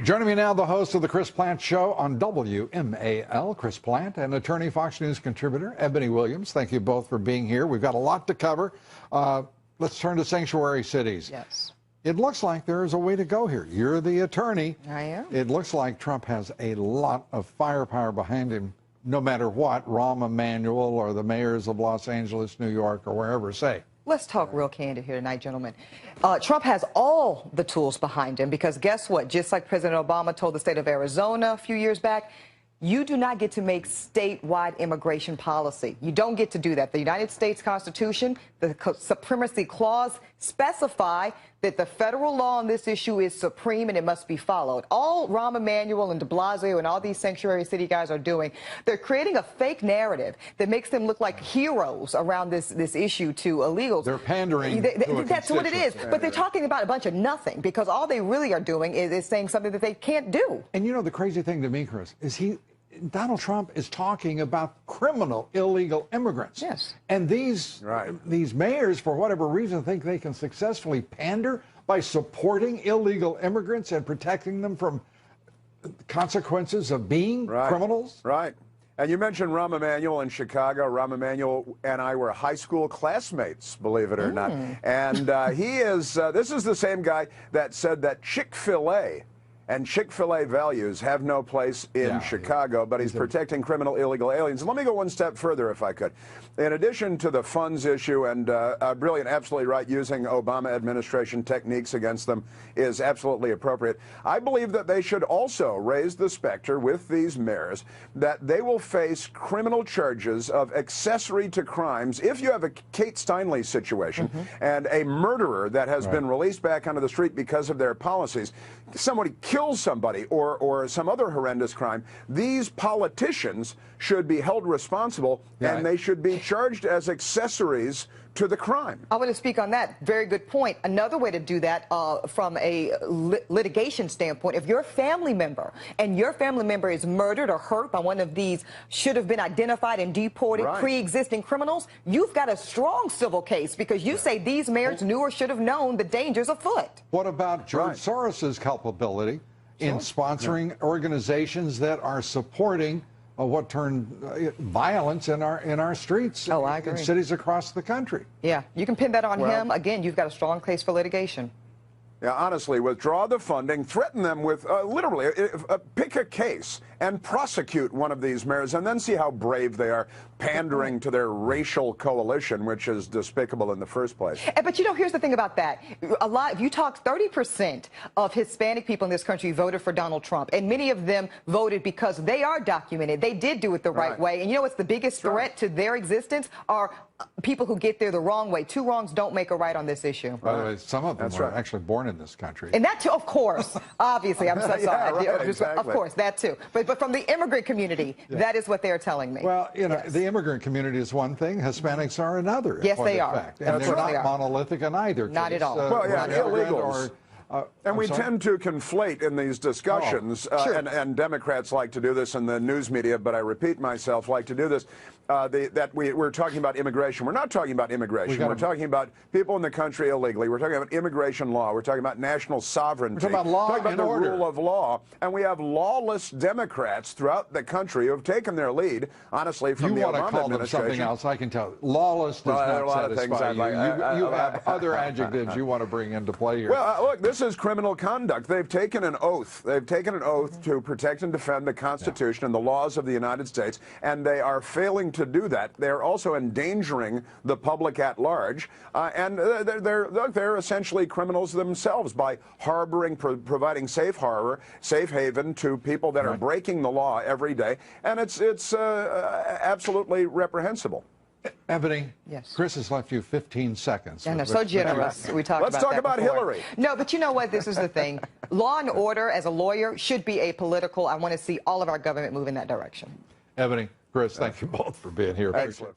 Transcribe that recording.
Joining me now, the host of the Chris Plante Show on WMAL, Chris Plante, and attorney, Fox News contributor, Eboni Williams. Thank you both for being here. We've got a lot to cover. Let's turn to sanctuary cities. Yes. It looks like there is a way to go here. You're the attorney. I am. It looks like Trump has a lot of firepower behind him, no matter what Rahm Emanuel or the mayors of Los Angeles, New York, or wherever say. Let's talk real candid here tonight, gentlemen. Trump has all the tools behind him because guess what? Just like President Obama told the state of Arizona a few years back, you do not get to make statewide immigration policy. You don't get to do that. The United States Constitution, the supremacy clause specify that the federal law on this issue is supreme and it must be followed. All Rahm Emanuel and Blasio and all these sanctuary city guys are doing, they're creating a fake narrative that makes them look like heroes around this issue to illegals. They're pandering. That's what it is. But they're talking about a bunch of nothing because all they really are doing is saying something that they can't do. And you know, the crazy thing to me, Chris, is Donald Trump is talking about criminal illegal immigrants. Yes. And these mayors, for whatever reason, think they can successfully pander by supporting illegal immigrants and protecting them from consequences of being criminals. Right. And you mentioned Rahm Emanuel in Chicago. Rahm Emanuel and I were high school classmates, believe it or not. And this is the same guy that said that Chick-fil-A and Chick-fil-A values have no place in Chicago, but he's protecting criminal illegal aliens. And let me go one step further, if I could. In addition to the funds issue, and brilliant, absolutely right, using Obama administration techniques against them is absolutely appropriate, I believe that they should also raise the specter with these mayors that they will face criminal charges of accessory to crimes if you have a Kate Steinle situation and a murderer that has been released back onto the street because of their policies. Somebody kills somebody or some other horrendous crime, these politicians should be held responsible and they should be charged as accessories to the crime. I want to speak on that. Very good point. Another way to do that from a litigation standpoint, if your family member is murdered or hurt by one of these should have been identified and deported pre-existing criminals, you've got a strong civil case because you say these mayors knew or should have known the dangers afoot. What about George Soros's culpability in sponsoring organizations that are supporting what turned violence in our streets in cities across the country? Yeah, you can pin that on him. Again, you've got a strong case for litigation. Yeah, honestly, withdraw the funding, threaten them with literally pick a case and prosecute one of these mayors and then see how brave they are pandering to their racial coalition, which is despicable in the first place. But you know, here's the thing about that. If you talk 30% of Hispanic people in this country voted for Donald Trump, and many of them voted because they are documented. They did do it the right way. And you know what's the biggest threat to their existence are people who get there the wrong way. Two wrongs don't make a right on this issue. By the way, some of them were actually born in this country. And that too, of course, obviously, I'm so sorry. Of course, that too. But from the immigrant community, that is what they're telling me. Well, you know, the immigrant community is one thing, Hispanics are another. Yes, they are. Fact. And they're not monolithic in either case. Not at all. Well, yeah, illegals. And we tend to conflate in these discussions, and Democrats like to do this, and the news media, but I repeat myself, like to do this, that we're talking about immigration. We're not talking about immigration. We're talking about people in the country illegally. We're talking about immigration law. We're talking about national sovereignty. We're talking about law and order. Rule of law. And we have lawless Democrats throughout the country who have taken their lead, honestly, from the Obama administration. You want to call them something else, I can tell. Lawless does not satisfy you. You have other adjectives you want to bring into play here. Well, look, this is criminal conduct. They've taken an oath. They've taken an oath to protect and defend the Constitution and the laws of the United States, and they are failing to do that. They're also endangering the public at large, and they're essentially criminals themselves by harboring, providing safe harbor, safe haven to people that are breaking the law every day, and it's absolutely reprehensible. Eboni, Chris has left you 15 seconds. And they're so generous. Let's talk about Hillary. No, but you know what? This is the thing. Law and order, as a lawyer, should be apolitical. I want to see all of our government move in that direction. Eboni, Chris, thank you both for being here. Excellent.